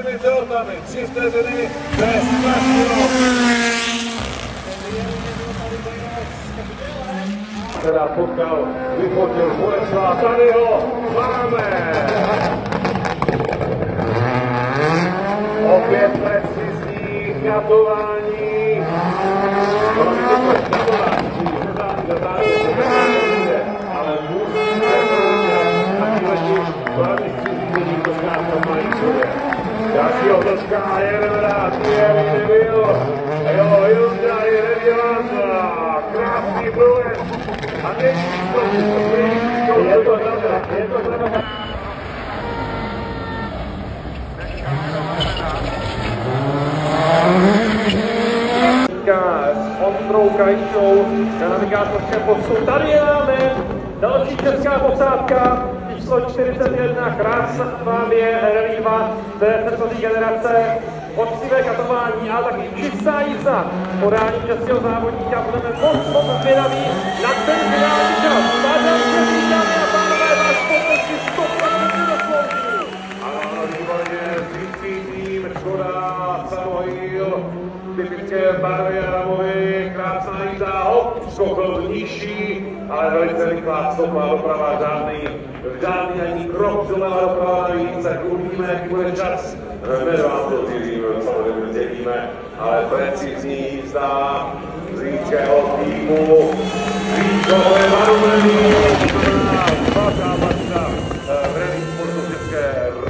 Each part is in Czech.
4 pilotami, 3 vteřiny bez strašného. Teda potkal, vyfotil Boleslav, tady ho máme. Opět precizní chatování. Ale musíme hlavní střízení to zkrátka mají sobě. Další otočka a jedeme rád, nebyl. Jo, Hyundai Revilanza, krásný průjezd. A není to, je to pravda. S Ondrou Krajšou na navigátorském postu. Tady je máme další česká posádka, číslo 41, krásná Rally 2 té předchozí generace, poctivé katování, ale taky čistá jízda podání českého závodníka. Budeme moc zvědaví na ten finální čas. Vážám se, dámy a pánové, váš potlesk si 100% zaslouží. Ano, výborně, tým Škoda, Samohil, typické barvy Adamovi, krásná jízda, hop, skok nižší, ale velice rychlá stopa doprava, žádný ani krok doleva doprava navíc, tak uvidíme, jaký bude čas. Hned vám to samozřejmě dělíme, ale precizní jízda z lidského týmu, Říčové Varumení, svatá patřina v rally sportu v České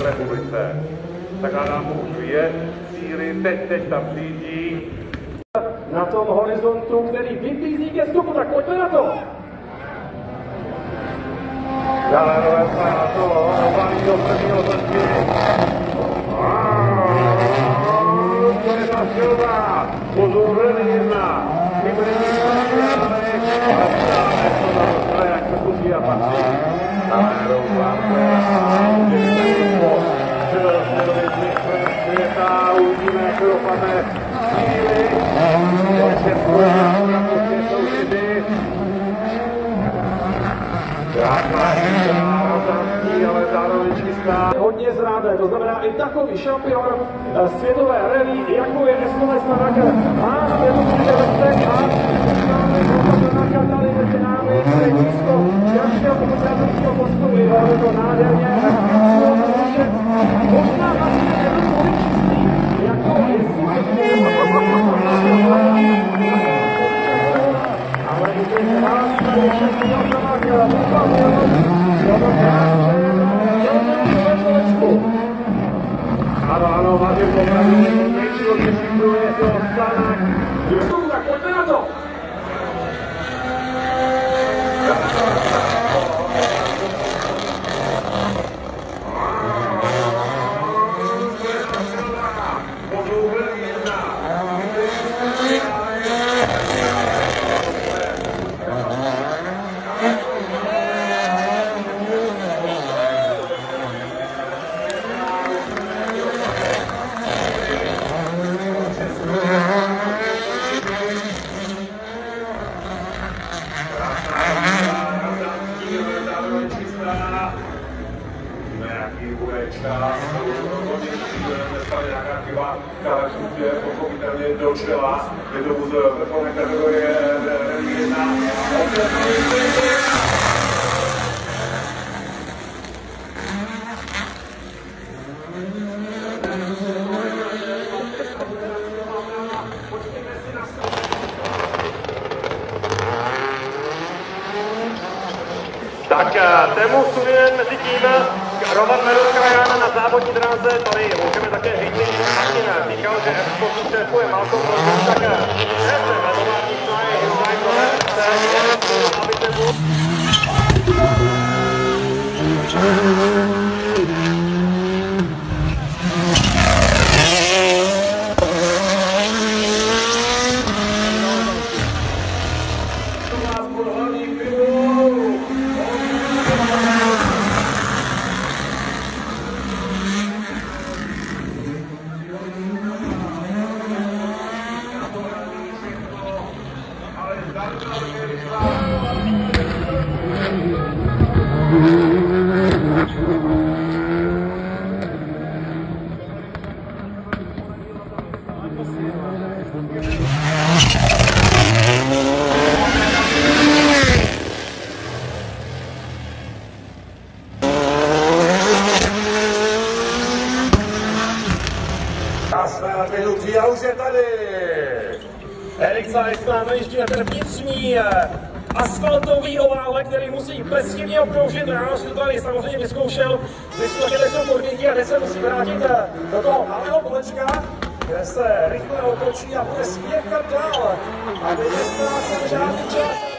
republice. Tak nám už 2 síly, teď tam přijíždí. Na tom horizontu, který vybízí ke vstupu, tak pojďme na to! Dále na to, valí do prvního zrtky. To je ta silná, pozor Rally 1. Hybridní materiály, a stále to na dostane, jak se pusí a patří. Ale roubáme, světa, uvidíme, jak to dopadne. Síly, odčepkuje na prostě soutěži. Krásná jízda, razantní, ale zároveň čistá. Hodně zrádné, to znamená i takový šampion světové rally, jako je SOS Nanaker. A je to příležitost a tady mezi námi místo dalšího pokutátorského postu. Je to nádherně. Možná vlastně je to poličistý, jako ale i to je krásný šampion Nanaker. Ano, Martin opravdu nejčilotější průjezd do Stanak. Tak pojďme na to! Pochopitelně do čela, je to vrcholné kategorie Rally 1. Tak tému Suninen mezi tím Roman Merus na závodní dráze, tady můžeme také říct, že Martin říkal, že F-Sportu šéfuje Malcolm Brogdon, tak šéfem vetování je Hyundai Provence, aby se byl... Thank you. Krásné naběhnutí a už je tady. Erik Zeiss nám ještě ten vnitřní asfaltový ovál, který musí bezchybně obkroužit. Já si to tady samozřejmě vyzkoušel. Zjistil, že tady jsou podmínky a teď se musí vrátit do toho malého kolečka, kde se rychle otočí a bude spěchat dál. A teď je žádný čas.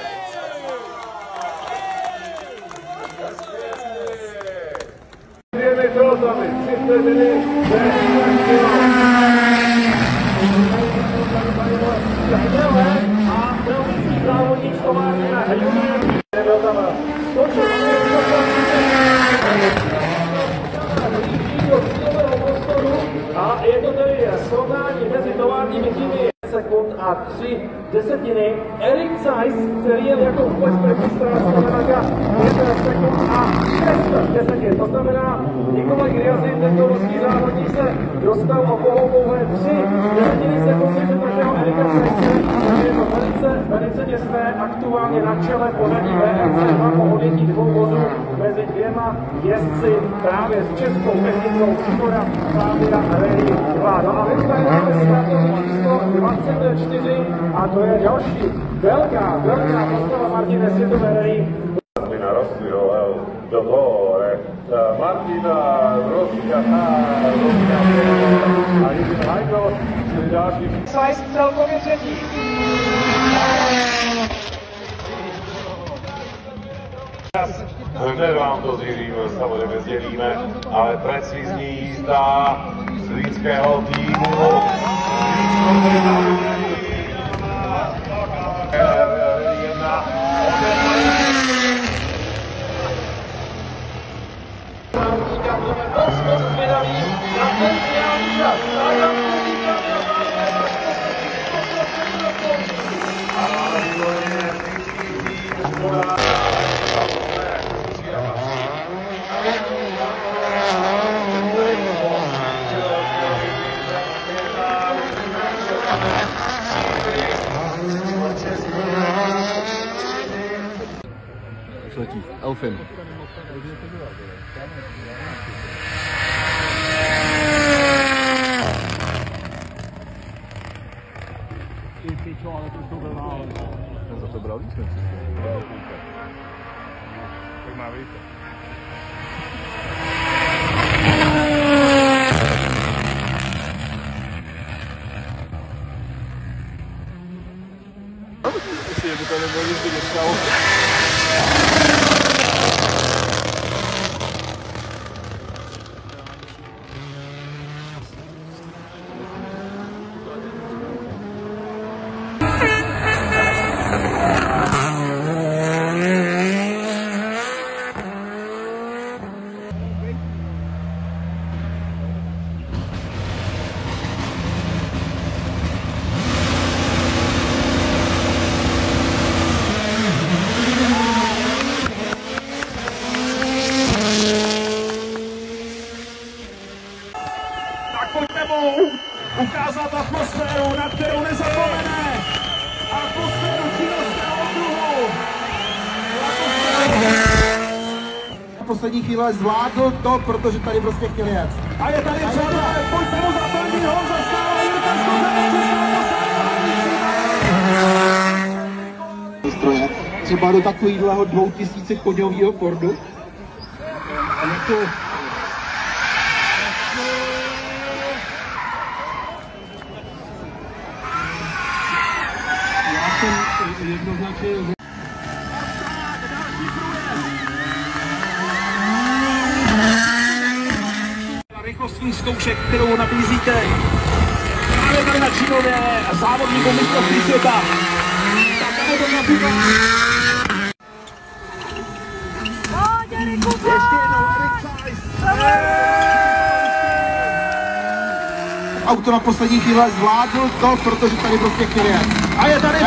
A je to tedy srovnání mezi továrními týmy sekund a 3 desetiny. Erik Zeiss, který je jako vůbec první strana, znamená 5 sekund a 6 desetin. To znamená, Nikolaj Gryazin, tento ruský závodník, se dostal o pouhé 3 desetiny sekundy před našeho Erika Zeisse. Je to velice těsné, aktuálně na čele pořadí VRC2 po odjetí 2 vozů mezi 2 jezdci právě s českou technickou Škoda Fabia Rally 2. No a my jsme máme startovní číslo 24 a to je další velká postava Martine světové rally. Narostli do toho, Martina Rossia a Jiřin Hajko, čili další. Zeiss celkově třetí. Hned vám to samozřejmě sdělíme, ale precizní jízda z lidského týmu. Letí, Elfin. Ten za to bral víc, Tak má víc. Ještě by to nebylo nic by dostal. Ukázat atmosféru, na kterou nezapomene. Atmosféru čínského okruhu. Poslední chvíle zvládl to, protože tady prostě chtěl jet. A je tady přátelé, pojďte mu za prvního, zastává Jirka Stroje, třeba do takovýhleho 2000 koňového Fordu. Jako jednoznačně rychlostních zkoušek, kterou nabízíte právě tady na Čínově závodníkům mistrovství světa. Tak tam to nabývá. Ještě jednou Erik Zeiss. auto na poslední chvíle zvládl to, protože tady prostě chtěl jet. A je tady